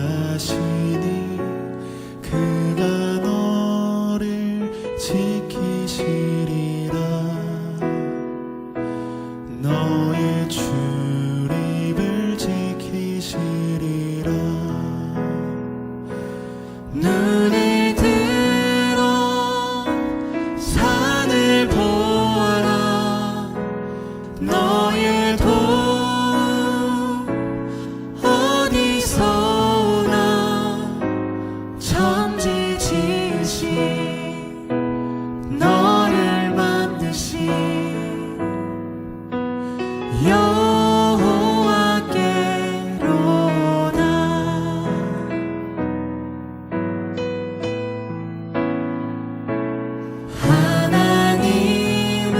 명쾌하시니 그가 너를 지키시리라. 너의 출입을 지키시리라. 눈을 들어 산을 보아라. 너의 도움 어디서 오나. 천지 지으신 너를 만드신 여호와께로다. 하나님은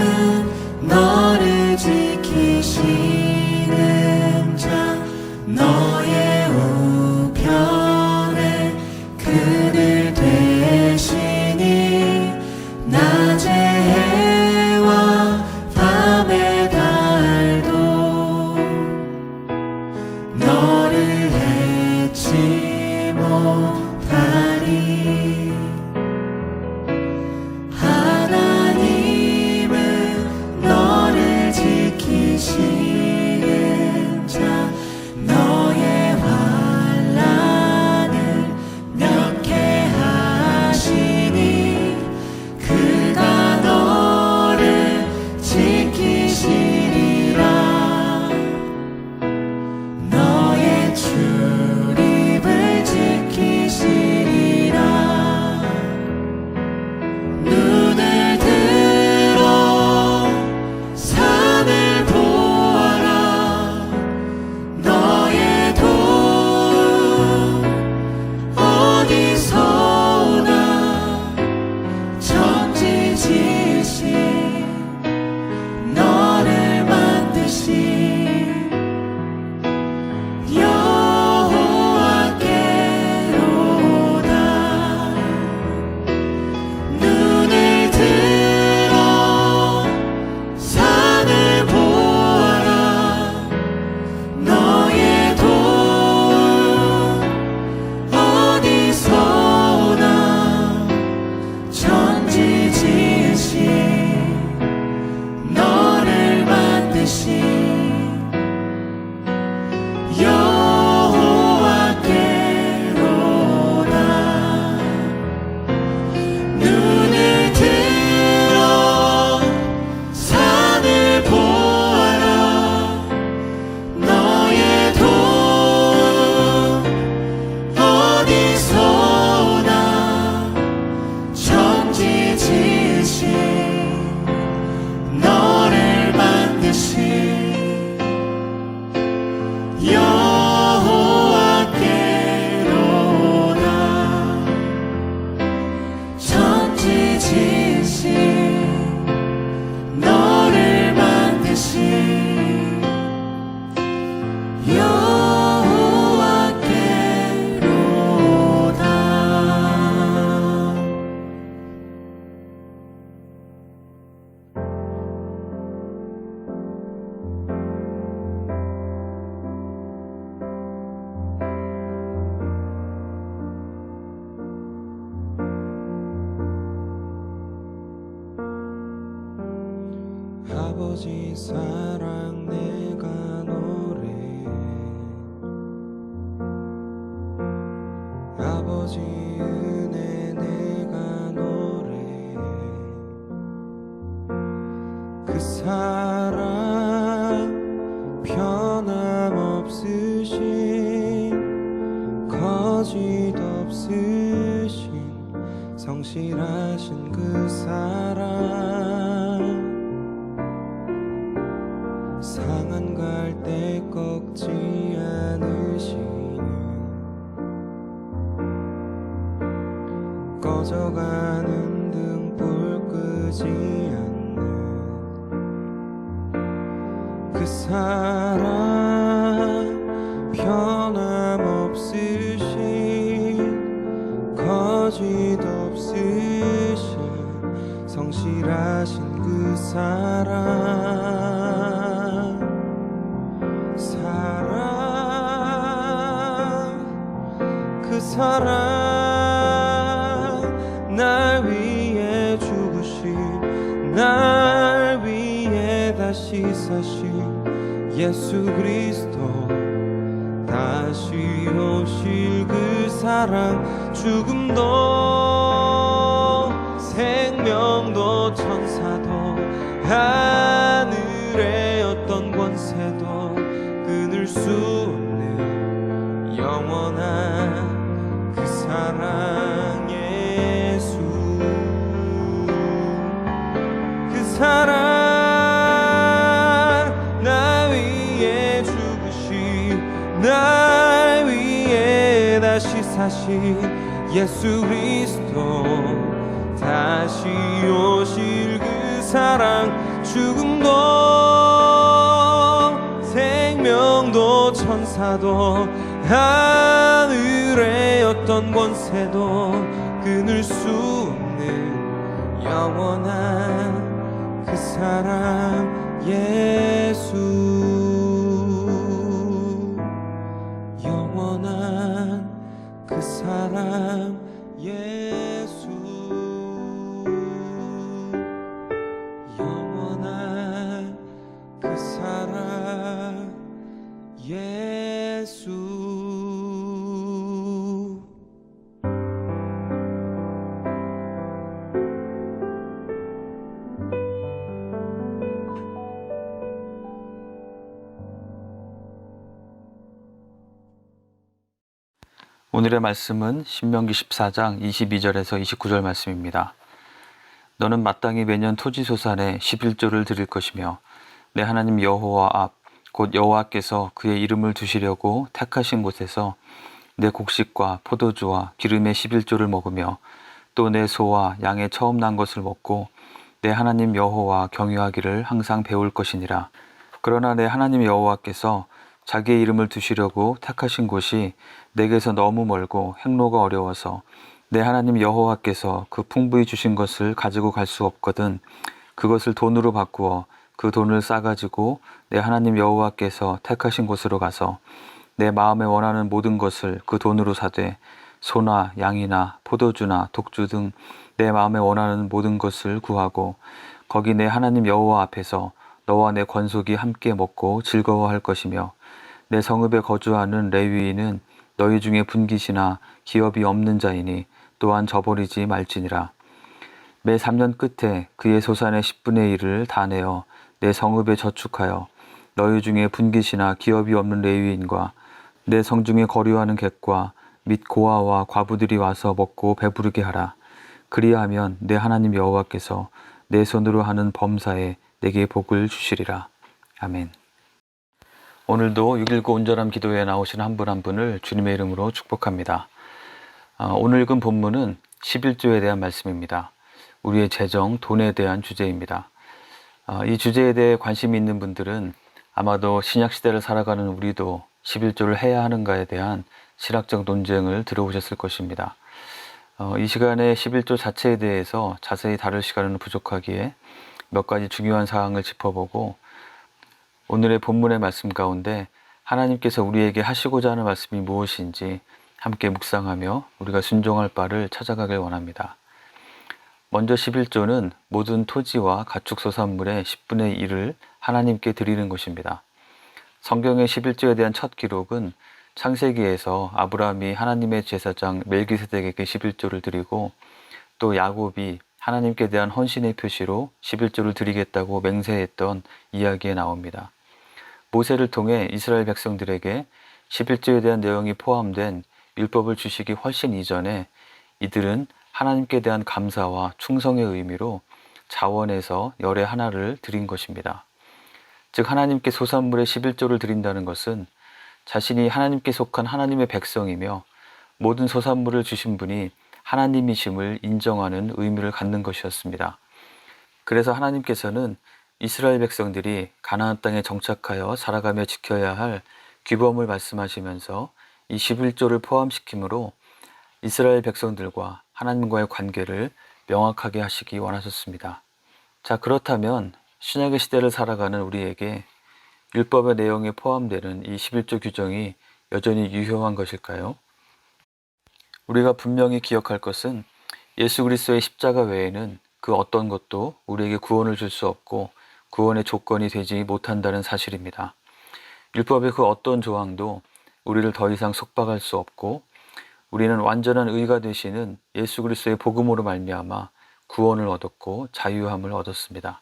너를 지키시는 자. 너의 우편에 그늘 되시니 낮의 해와 밤의 달도 너를 해치 못하리. 하나님은 너를 지키시는 자. 너의 환난을 명쾌하시니 그가 너를 지키시리라. 너의 출입을 지키시리라. 눈을 들어 산을 보아라. 너의 도움 어디서 오나. 천지 지으신 너를 만드신 여호와께로다. 눈을 들어 산을 보아라. 너의 도움 어디서 오나. 천지 지으신 너를 만드신 여호와께로다. 눈을 들어 산을 보아라. 너의 도움 어디서 오나. 천지 지으신 너를 만드신 여호와께로다. 천지 지으신 너를 만드신 여호와께로다. 아버지 사랑 내가 노래해. 아버지 은혜 내가 노래해. 그 사랑 변함없으신 거짓 없으신 성실하신 그 사랑. 상한 갈대 꺾지 않으시는 꺼져가는 등불 끄지 않는 그 사랑 변함없으신 거짓 없으신 성실하신 그 사랑. 사랑 날 위해 죽으신 날 위해 다시 사신 예수 그리스도 다시 오실 그 사랑 죽음도 생명도 천사도 하늘의 어떤 권세도 끊을 수 없는 영원한 그 사랑 예수 그 사랑 나 위에 죽으신 날 위에 다시 사신 예수 그리스도 다시 오실 그 사랑 죽음도 생명도 천사도 하늘의 어떤 권세도 끊을 수 없는 영원한 그 사랑 예수 영원한 그 사랑 예수 영원한 그 사랑 예수 오늘의 말씀은 신명기 14장 22절에서 29절 말씀입니다. 너는 마땅히 매년 토지소산에 11조를 드릴 것이며 내 하나님 여호와 앞 곧 여호와께서 그의 이름을 두시려고 택하신 곳에서 내 곡식과 포도주와 기름의 11조를 먹으며 또 내 소와 양의 처음 난 것을 먹고 내 하나님 여호와 경유하기를 항상 배울 것이니라. 그러나 내 하나님 여호와께서 자기의 이름을 두시려고 택하신 곳이 내게서 너무 멀고 행로가 어려워서 내 하나님 여호와께서 그 풍부히 주신 것을 가지고 갈 수 없거든 그것을 돈으로 바꾸어 그 돈을 싸가지고 내 하나님 여호와께서 택하신 곳으로 가서 내 마음에 원하는 모든 것을 그 돈으로 사되 소나 양이나 포도주나 독주 등 내 마음에 원하는 모든 것을 구하고 거기 내 하나님 여호와 앞에서 너와 내 권속이 함께 먹고 즐거워할 것이며 내 성읍에 거주하는 레위인은 너희 중에 분깃이나 기업이 없는 자이니 또한 저버리지 말지니라. 매 3년 끝에 그의 소산의 10분의 1을 다 내어 내 성읍에 저축하여 너희 중에 분깃이나 기업이 없는 레위인과 내 성중에 거류하는 객과 및 고아와 과부들이 와서 먹고 배부르게 하라. 그리하면 내 하나님 여호와께서 내 손으로 하는 범사에 내게 복을 주시리라. 아멘. 오늘도 6.19 온전함 기도에 나오신 한 분 한 분을 주님의 이름으로 축복합니다. 오늘 읽은 본문은 11조에 대한 말씀입니다. 우리의 재정, 돈에 대한 주제입니다. 이 주제에 대해 관심이 있는 분들은 아마도 신약시대를 살아가는 우리도 11조를 해야 하는가에 대한 신학적 논쟁을 들어보셨을 것입니다. 이 시간에 11조 자체에 대해서 자세히 다룰 시간은 부족하기에 몇 가지 중요한 사항을 짚어보고 오늘의 본문의 말씀 가운데 하나님께서 우리에게 하시고자 하는 말씀이 무엇인지 함께 묵상하며 우리가 순종할 바를 찾아가길 원합니다. 먼저 11조는 모든 토지와 가축소산물의 10분의 1을 하나님께 드리는 것입니다. 성경의 11조에 대한 첫 기록은 창세기에서 아브라함이 하나님의 제사장 멜기세덱에게 11조를 드리고 또 야곱이 하나님께 대한 헌신의 표시로 11조를 드리겠다고 맹세했던 이야기에 나옵니다. 모세를 통해 이스라엘 백성들에게 11조에 대한 내용이 포함된 율법을 주시기 훨씬 이전에 이들은 하나님께 대한 감사와 충성의 의미로 자원에서 열의 하나를 드린 것입니다. 즉 하나님께 소산물의 11조를 드린다는 것은 자신이 하나님께 속한 하나님의 백성이며 모든 소산물을 주신 분이 하나님이심을 인정하는 의미를 갖는 것이었습니다. 그래서 하나님께서는 이스라엘 백성들이 가나안 땅에 정착하여 살아가며 지켜야 할 규범을 말씀하시면서 이 11조를 포함시키므로 이스라엘 백성들과 하나님과의 관계를 명확하게 하시기 원하셨습니다. 자, 그렇다면 신약의 시대를 살아가는 우리에게 율법의 내용에 포함되는 이 11조 규정이 여전히 유효한 것일까요? 우리가 분명히 기억할 것은 예수 그리스도의 십자가 외에는 그 어떤 것도 우리에게 구원을 줄 수 없고 구원의 조건이 되지 못한다는 사실입니다. 율법의 그 어떤 조항도 우리를 더 이상 속박할 수 없고 우리는 완전한 의가 되시는 예수 그리스도의 복음으로 말미암아 구원을 얻었고 자유함을 얻었습니다.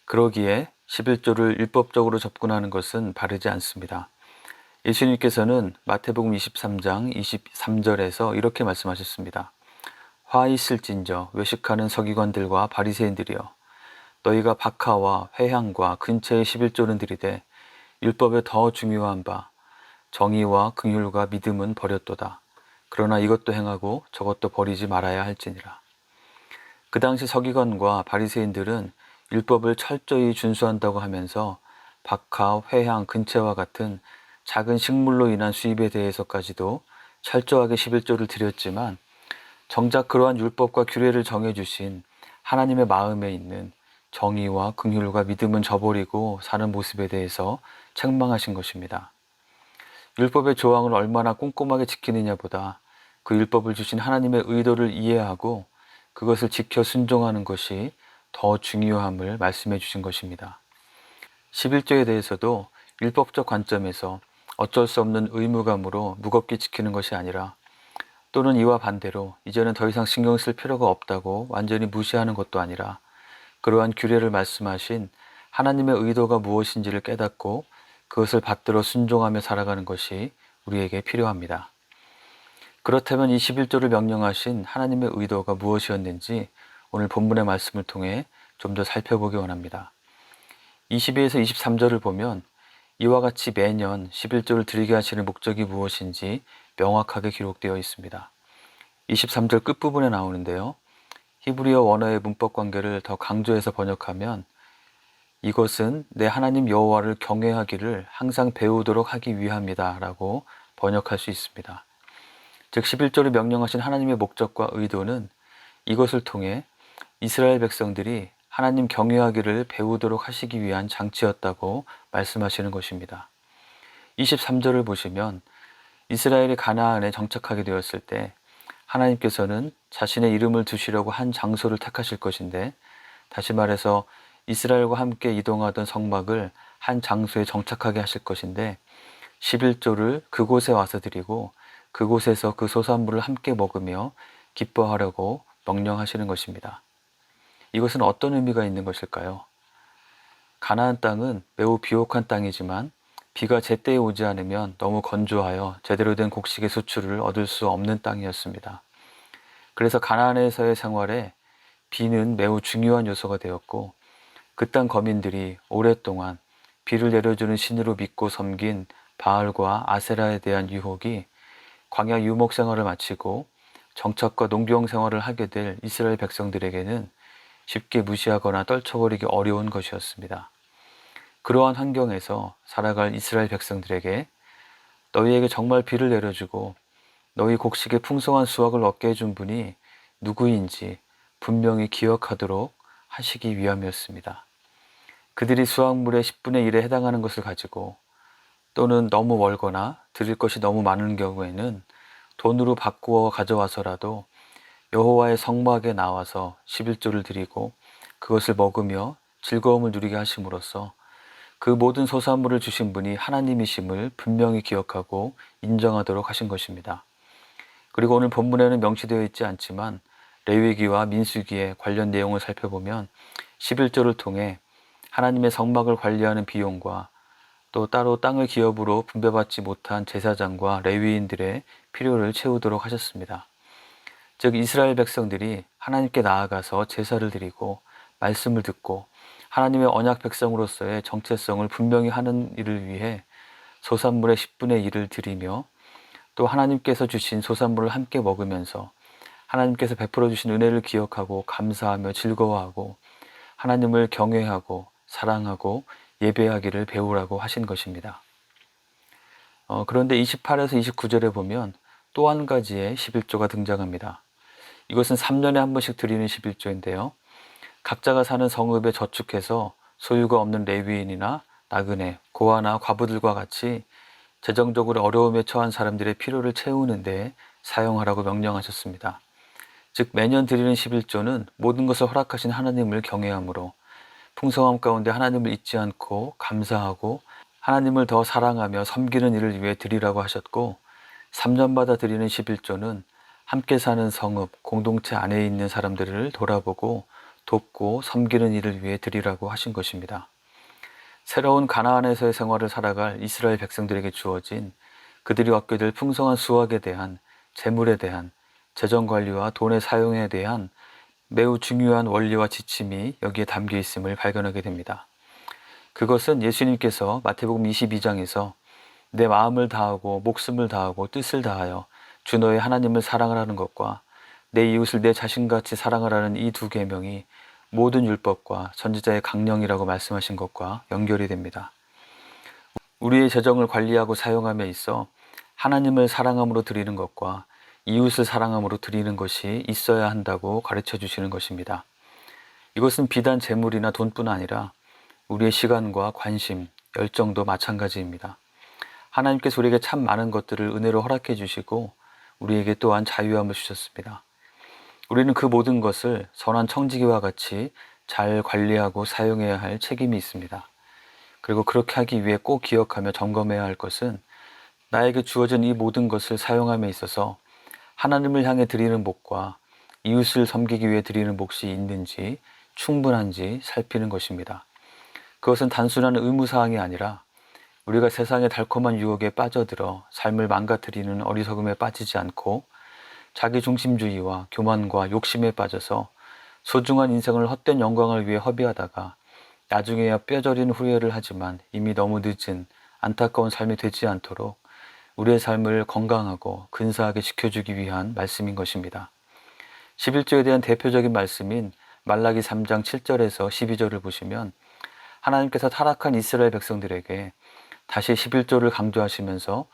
그러기에 11조를 율법적으로 접근하는 것은 바르지 않습니다. 예수님께서는 마태복음 23장 23절에서 이렇게 말씀하셨습니다. 화 있을진저 외식하는 서기관들과 바리새인들이여 너희가 박하와 회향과 근처의 11조는 드리되 율법에 더 중요한 바 정의와 긍휼과 믿음은 버렸도다. 그러나 이것도 행하고 저것도 버리지 말아야 할지니라. 그 당시 서기관과 바리새인들은 율법을 철저히 준수한다고 하면서 박하, 회향, 근체와 같은 작은 식물로 인한 수입에 대해서까지도 철저하게 11조를 드렸지만 정작 그러한 율법과 규례를 정해주신 하나님의 마음에 있는 정의와 긍휼과 믿음은 저버리고 사는 모습에 대해서 책망하신 것입니다. 율법의 조항을 얼마나 꼼꼼하게 지키느냐보다 그 율법을 주신 하나님의 의도를 이해하고 그것을 지켜 순종하는 것이 더 중요함을 말씀해 주신 것입니다. 11조에 대해서도 율법적 관점에서 어쩔 수 없는 의무감으로 무겁게 지키는 것이 아니라 또는 이와 반대로 이제는 더 이상 신경 쓸 필요가 없다고 완전히 무시하는 것도 아니라 그러한 규례를 말씀하신 하나님의 의도가 무엇인지를 깨닫고 그것을 받들어 순종하며 살아가는 것이 우리에게 필요합니다. 그렇다면 이 11조를 명령하신 하나님의 의도가 무엇이었는지 오늘 본문의 말씀을 통해 좀 더 살펴보기 원합니다. 22에서 23절을 보면 이와 같이 매년 11조를 드리게 하시는 목적이 무엇인지 명확하게 기록되어 있습니다. 23절 끝부분에 나오는데요. 히브리어 원어의 문법 관계를 더 강조해서 번역하면 이것은 내 하나님 여호와를 경외하기를 항상 배우도록 하기 위함이다 라고 번역할 수 있습니다. 즉 11조를 명령하신 하나님의 목적과 의도는 이것을 통해 이스라엘 백성들이 하나님 경외하기를 배우도록 하시기 위한 장치였다고 말씀하시는 것입니다. 23절을 보시면 이스라엘이 가나안에 정착하게 되었을 때 하나님께서는 자신의 이름을 두시려고 한 장소를 택하실 것인데 다시 말해서 이스라엘과 함께 이동하던 성막을 한 장소에 정착하게 하실 것인데 11조를 그곳에 와서 드리고 그곳에서 그 소산물을 함께 먹으며 기뻐하려고 명령하시는 것입니다. 이것은 어떤 의미가 있는 것일까요? 가나안 땅은 매우 비옥한 땅이지만 비가 제때에 오지 않으면 너무 건조하여 제대로 된 곡식의 수출을 얻을 수 없는 땅이었습니다. 그래서 가나안에서의 생활에 비는 매우 중요한 요소가 되었고 그 땅 거민들이 오랫동안 비를 내려주는 신으로 믿고 섬긴 바알과 아세라에 대한 유혹이 광야 유목 생활을 마치고 정착과 농경 생활을 하게 될 이스라엘 백성들에게는 쉽게 무시하거나 떨쳐버리기 어려운 것이었습니다. 그러한 환경에서 살아갈 이스라엘 백성들에게 너희에게 정말 비를 내려주고 너희 곡식의 풍성한 수확을 얻게 해준 분이 누구인지 분명히 기억하도록 하시기 위함이었습니다. 그들이 수확물의 10분의 1에 해당하는 것을 가지고 또는 너무 멀거나 드릴 것이 너무 많은 경우에는 돈으로 바꾸어 가져와서라도 여호와의 성막에 나와서 11조를 드리고 그것을 먹으며 즐거움을 누리게 하심으로써 그 모든 소산물을 주신 분이 하나님이심을 분명히 기억하고 인정하도록 하신 것입니다. 그리고 오늘 본문에는 명시되어 있지 않지만 레위기와 민수기의 관련 내용을 살펴보면 11조를 통해 하나님의 성막을 관리하는 비용과 또 따로 땅을 기업으로 분배받지 못한 제사장과 레위인들의 필요를 채우도록 하셨습니다. 즉 이스라엘 백성들이 하나님께 나아가서 제사를 드리고 말씀을 듣고 하나님의 언약 백성으로서의 정체성을 분명히 하는 일을 위해 소산물의 10분의 1을 드리며 또 하나님께서 주신 소산물을 함께 먹으면서 하나님께서 베풀어 주신 은혜를 기억하고 감사하며 즐거워하고 하나님을 경외하고 사랑하고 예배하기를 배우라고 하신 것입니다. 그런데 28에서 29절에 보면 또 한 가지의 11조가 등장합니다. 이것은 3년에 한 번씩 드리는 11조인데요. 각자가 사는 성읍에 저축해서 소유가 없는 레위인이나 나그네, 고아나 과부들과 같이 재정적으로 어려움에 처한 사람들의 필요를 채우는데 사용하라고 명령하셨습니다. 즉 매년 드리는 11조는 모든 것을 허락하신 하나님을 경외함으로 풍성함 가운데 하나님을 잊지 않고 감사하고 하나님을 더 사랑하며 섬기는 일을 위해 드리라고 하셨고, 3년마다 드리는 11조는 함께 사는 성읍, 공동체 안에 있는 사람들을 돌아보고 돕고 섬기는 일을 위해 드리라고 하신 것입니다. 새로운 가나안에서의 생활을 살아갈 이스라엘 백성들에게 주어진 그들이 얻게 될 풍성한 수확에 대한, 재물에 대한, 재정관리와 돈의 사용에 대한 매우 중요한 원리와 지침이 여기에 담겨 있음을 발견하게 됩니다. 그것은 예수님께서 마태복음 22장에서 내 마음을 다하고 목숨을 다하고 뜻을 다하여 주 너의 하나님을 사랑하라는 것과 내 이웃을 내 자신같이 사랑하라는 이 두 계명이 모든 율법과 선지자의 강령이라고 말씀하신 것과 연결이 됩니다. 우리의 재정을 관리하고 사용함에 있어 하나님을 사랑함으로 드리는 것과 이웃을 사랑함으로 드리는 것이 있어야 한다고 가르쳐 주시는 것입니다. 이것은 비단 재물이나 돈뿐 아니라 우리의 시간과 관심, 열정도 마찬가지입니다. 하나님께서 우리에게 참 많은 것들을 은혜로 허락해 주시고 우리에게 또한 자유함을 주셨습니다. 우리는 그 모든 것을 선한 청지기와 같이 잘 관리하고 사용해야 할 책임이 있습니다. 그리고 그렇게 하기 위해 꼭 기억하며 점검해야 할 것은 나에게 주어진 이 모든 것을 사용함에 있어서 하나님을 향해 드리는 목과 이웃을 섬기기 위해 드리는 몫이 있는지 충분한지 살피는 것입니다. 그것은 단순한 의무사항이 아니라 우리가 세상의 달콤한 유혹에 빠져들어 삶을 망가뜨리는 어리석음에 빠지지 않고 자기중심주의와 교만과 욕심에 빠져서 소중한 인생을 헛된 영광을 위해 허비하다가 나중에야 뼈저린 후회를 하지만 이미 너무 늦은 안타까운 삶이 되지 않도록 우리의 삶을 건강하고 근사하게 지켜주기 위한 말씀인 것입니다. 11조에 대한 대표적인 말씀인 말라기 3장 7절에서 12절을 보시면 하나님께서 타락한 이스라엘 백성들에게 다시 11조를 강조하시면서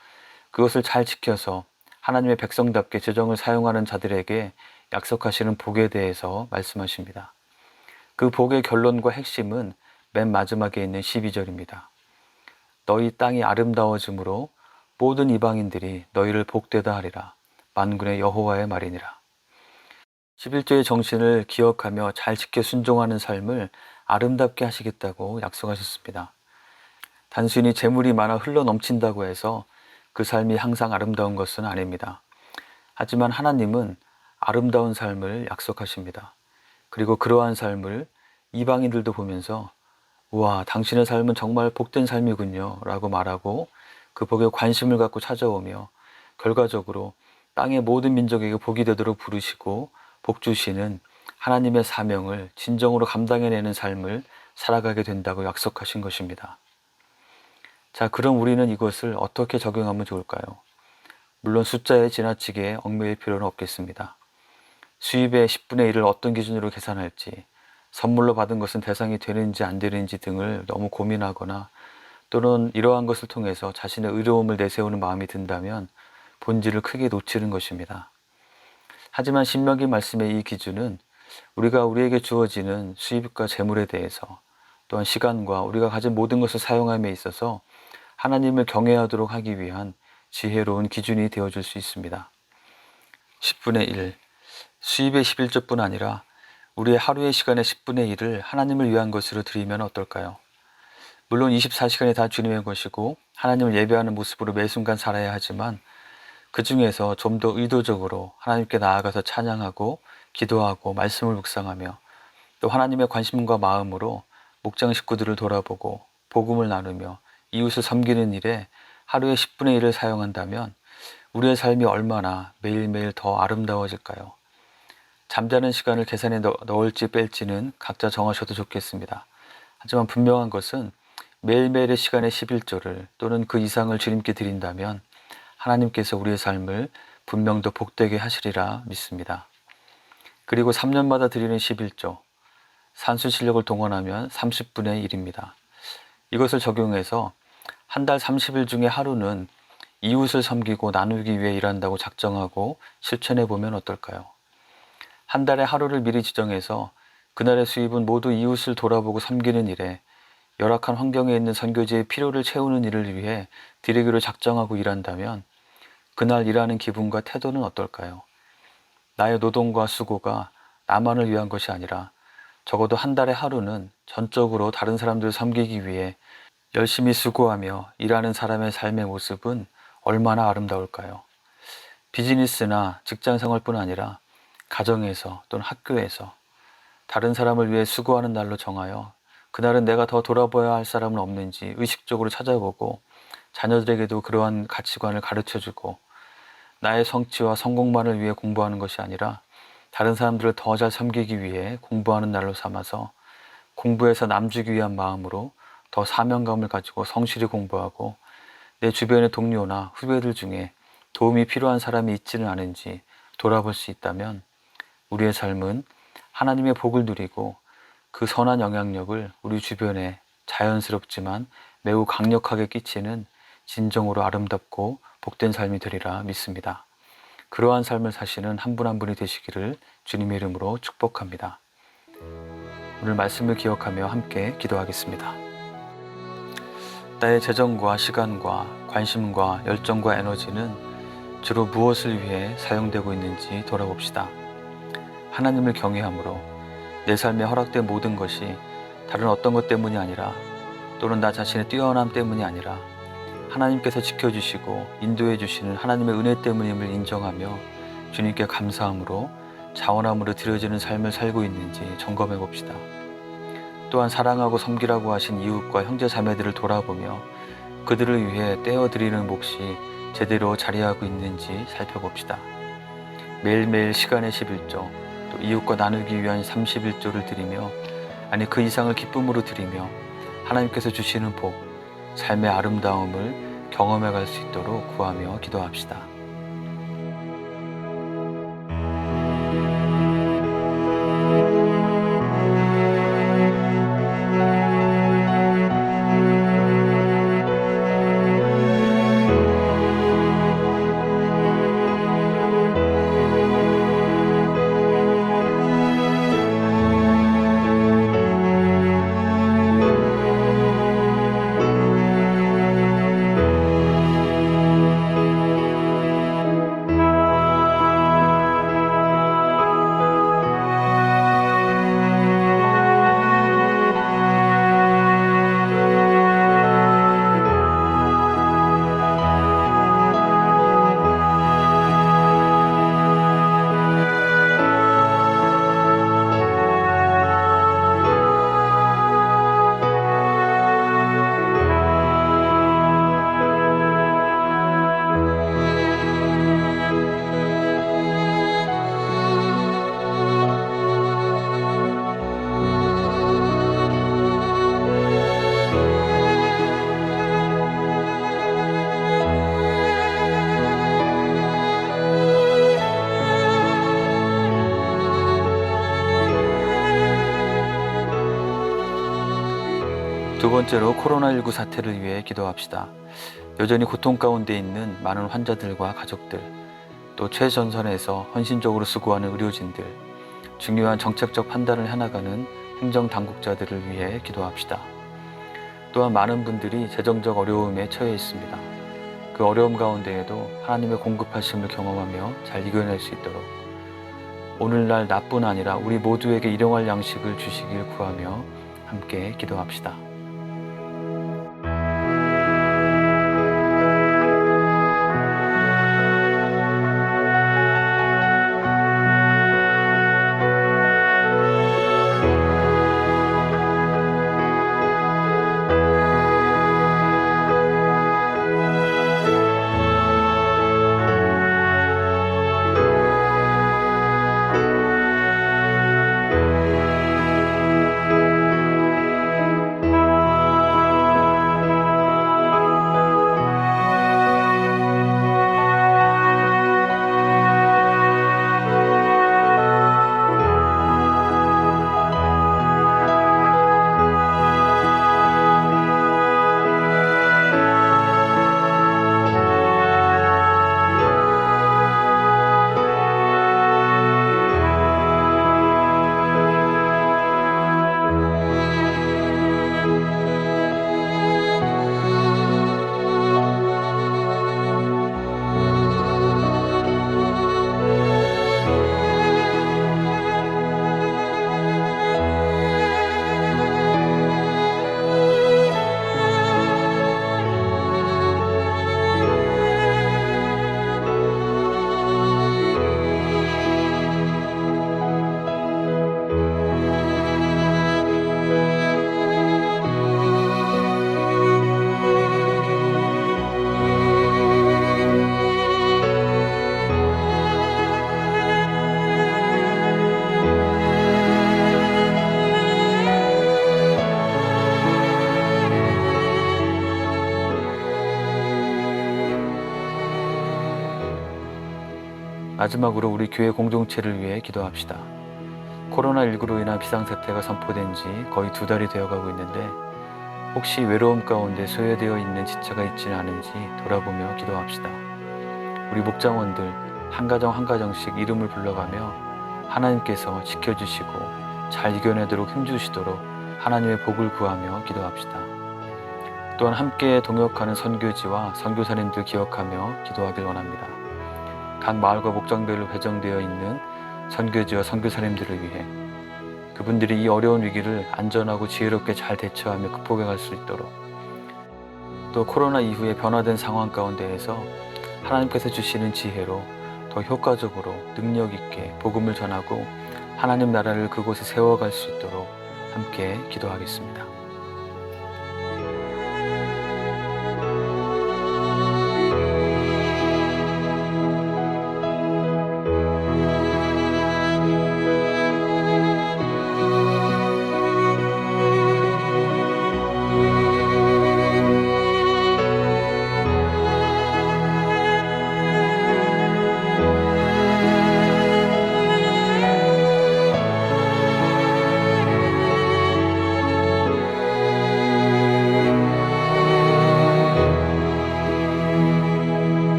그것을 잘 지켜서 하나님의 백성답게 재정을 사용하는 자들에게 약속하시는 복에 대해서 말씀하십니다. 그 복의 결론과 핵심은 맨 마지막에 있는 12절입니다. 너희 땅이 아름다워짐으로 모든 이방인들이 너희를 복되다 하리라. 만군의 여호와의 말이니라. 11조의 정신을 기억하며 잘 지켜 순종하는 삶을 아름답게 하시겠다고 약속하셨습니다. 단순히 재물이 많아 흘러 넘친다고 해서 그 삶이 항상 아름다운 것은 아닙니다. 하지만 하나님은 아름다운 삶을 약속하십니다. 그리고 그러한 삶을 이방인들도 보면서 우와, 당신의 삶은 정말 복된 삶이군요 라고 말하고 그 복에 관심을 갖고 찾아오며 결과적으로 땅의 모든 민족에게 복이 되도록 부르시고 복 주시는 하나님의 사명을 진정으로 감당해내는 삶을 살아가게 된다고 약속하신 것입니다. 자, 그럼 우리는 이것을 어떻게 적용하면 좋을까요? 물론 숫자에 지나치게 얽매일 필요는 없겠습니다. 수입의 10분의 1을 어떤 기준으로 계산할지, 선물로 받은 것은 대상이 되는지 안 되는지 등을 너무 고민하거나 또는 이러한 것을 통해서 자신의 의로움을 내세우는 마음이 든다면 본질을 크게 놓치는 것입니다. 하지만 신명기 말씀의 이 기준은 우리가 우리에게 주어지는 수입과 재물에 대해서 또한 시간과 우리가 가진 모든 것을 사용함에 있어서 하나님을 경외하도록 하기 위한 지혜로운 기준이 되어줄 수 있습니다. 10분의 1, 수입의 11조뿐 아니라 우리의 하루의 시간의 10분의 1을 하나님을 위한 것으로 드리면 어떨까요? 물론 24시간이 다 주님의 것이고 하나님을 예배하는 모습으로 매 순간 살아야 하지만 그 중에서 좀 더 의도적으로 하나님께 나아가서 찬양하고 기도하고 말씀을 묵상하며 또 하나님의 관심과 마음으로 목장 식구들을 돌아보고 복음을 나누며 이웃을 섬기는 일에 하루의 10분의 1을 사용한다면 우리의 삶이 얼마나 매일매일 더 아름다워질까요? 잠자는 시간을 계산에 넣을지 뺄지는 각자 정하셔도 좋겠습니다. 하지만 분명한 것은 매일매일의 시간의 11조를 또는 그 이상을 주님께 드린다면 하나님께서 우리의 삶을 분명 더 복되게 하시리라 믿습니다. 그리고 3년마다 드리는 11조, 산수 실력을 동원하면 30분의 1입니다. 이것을 적용해서 한 달 30일 중에 하루는 이웃을 섬기고 나누기 위해 일한다고 작정하고 실천해 보면 어떨까요? 한 달에 하루를 미리 지정해서 그날의 수입은 모두 이웃을 돌아보고 섬기는 일에 열악한 환경에 있는 선교지의 필요를 채우는 일을 위해 드리기로 작정하고 일한다면 그날 일하는 기분과 태도는 어떨까요? 나의 노동과 수고가 나만을 위한 것이 아니라 적어도 한 달에 하루는 전적으로 다른 사람들을 섬기기 위해 열심히 수고하며 일하는 사람의 삶의 모습은 얼마나 아름다울까요? 비즈니스나 직장 생활뿐 아니라 가정에서 또는 학교에서 다른 사람을 위해 수고하는 날로 정하여 그날은 내가 더 돌아봐야 할 사람은 없는지 의식적으로 찾아보고 자녀들에게도 그러한 가치관을 가르쳐주고 나의 성취와 성공만을 위해 공부하는 것이 아니라 다른 사람들을 더 잘 섬기기 위해 공부하는 날로 삼아서 공부해서 남주기 위한 마음으로 더 사명감을 가지고 성실히 공부하고 내 주변의 동료나 후배들 중에 도움이 필요한 사람이 있지는 않은지 돌아볼 수 있다면 우리의 삶은 하나님의 복을 누리고 그 선한 영향력을 우리 주변에 자연스럽지만 매우 강력하게 끼치는 진정으로 아름답고 복된 삶이 되리라 믿습니다. 그러한 삶을 사시는 한 분 한 분이 되시기를 주님의 이름으로 축복합니다. 오늘 말씀을 기억하며 함께 기도하겠습니다. 나의 재정과 시간과 관심과 열정과 에너지는 주로 무엇을 위해 사용되고 있는지 돌아봅시다. 하나님을 경외함으로 내 삶에 허락된 모든 것이 다른 어떤 것 때문이 아니라 또는 나 자신의 뛰어남 때문이 아니라 하나님께서 지켜주시고 인도해 주시는 하나님의 은혜 때문임을 인정하며 주님께 감사함으로 자원함으로 드려지는 삶을 살고 있는지 점검해 봅시다. 또한 사랑하고 섬기라고 하신 이웃과 형제 자매들을 돌아보며 그들을 위해 떼어드리는 몫이 제대로 자리하고 있는지 살펴봅시다. 매일매일 시간의 11조 또 이웃과 나누기 위한 31조를 드리며 아니 그 이상을 기쁨으로 드리며 하나님께서 주시는 복 삶의 아름다움을 경험해 갈 수 있도록 구하며 기도합시다. 두 번째로 코로나19 사태를 위해 기도합시다. 여전히 고통 가운데 있는 많은 환자들과 가족들, 또 최전선에서 헌신적으로 수고하는 의료진들, 중요한 정책적 판단을 해나가는 행정당국자들을 위해 기도합시다. 또한 많은 분들이 재정적 어려움에 처해 있습니다. 그 어려움 가운데에도 하나님의 공급하심을 경험하며 잘 이겨낼 수 있도록 오늘날 나뿐 아니라 우리 모두에게 일용할 양식을 주시길 구하며 함께 기도합시다. 마지막으로 우리 교회 공동체를 위해 기도합시다. 코로나19로 인한 비상사태가 선포된 지 거의 2달이 되어가고 있는데 혹시 외로움 가운데 소외되어 있는 지체가 있지는 않은지 돌아보며 기도합시다. 우리 목장원들 한 가정 한 가정씩 이름을 불러가며 하나님께서 지켜주시고 잘 이겨내도록 힘주시도록 하나님의 복을 구하며 기도합시다. 또한 함께 동역하는 선교지와 선교사님들 기억하며 기도하길 원합니다. 각 마을과 목장별로 배정되어 있는 선교지와 선교사님들을 위해 그분들이 이 어려운 위기를 안전하고 지혜롭게 잘 대처하며 극복해갈 수 있도록, 또 코로나 이후에 변화된 상황 가운데에서 하나님께서 주시는 지혜로 더 효과적으로 능력 있게 복음을 전하고 하나님 나라를 그곳에 세워갈 수 있도록 함께 기도하겠습니다.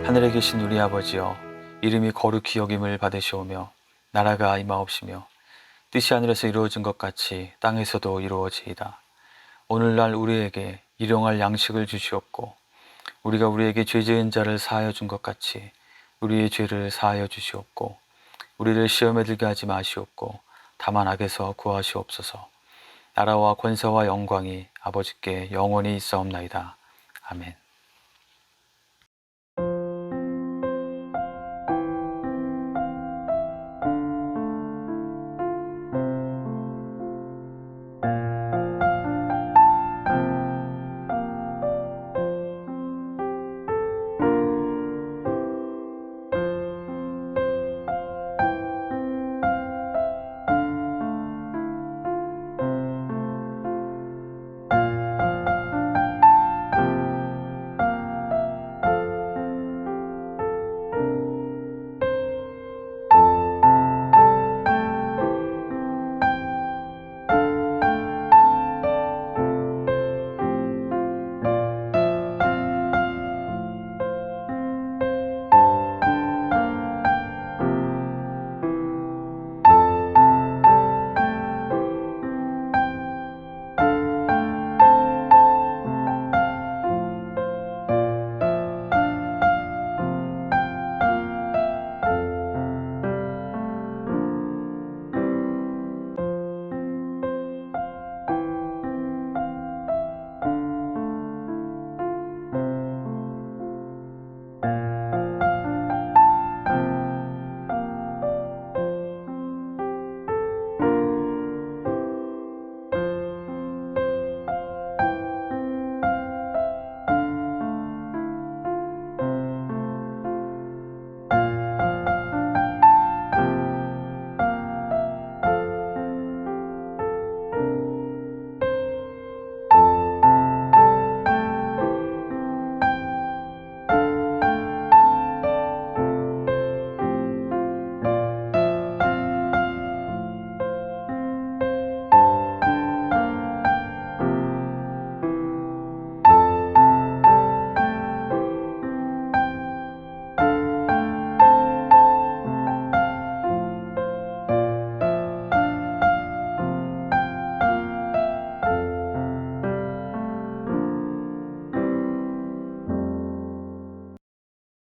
하늘에 계신 우리 아버지여, 이름이 거룩히 여김을 받으시오며 나라가 임하옵시며 뜻이 하늘에서 이루어진 것 같이 땅에서도 이루어지이다. 오늘날 우리에게 일용할 양식을 주시옵고 우리가 우리에게 죄 지은 자를 사하여 준 것 같이 우리의 죄를 사하여 주시옵고 우리를 시험에 들게 하지 마시옵고 다만 악에서 구하시옵소서. 나라와 권세와 영광이 아버지께 영원히 있사옵나이다. 아멘.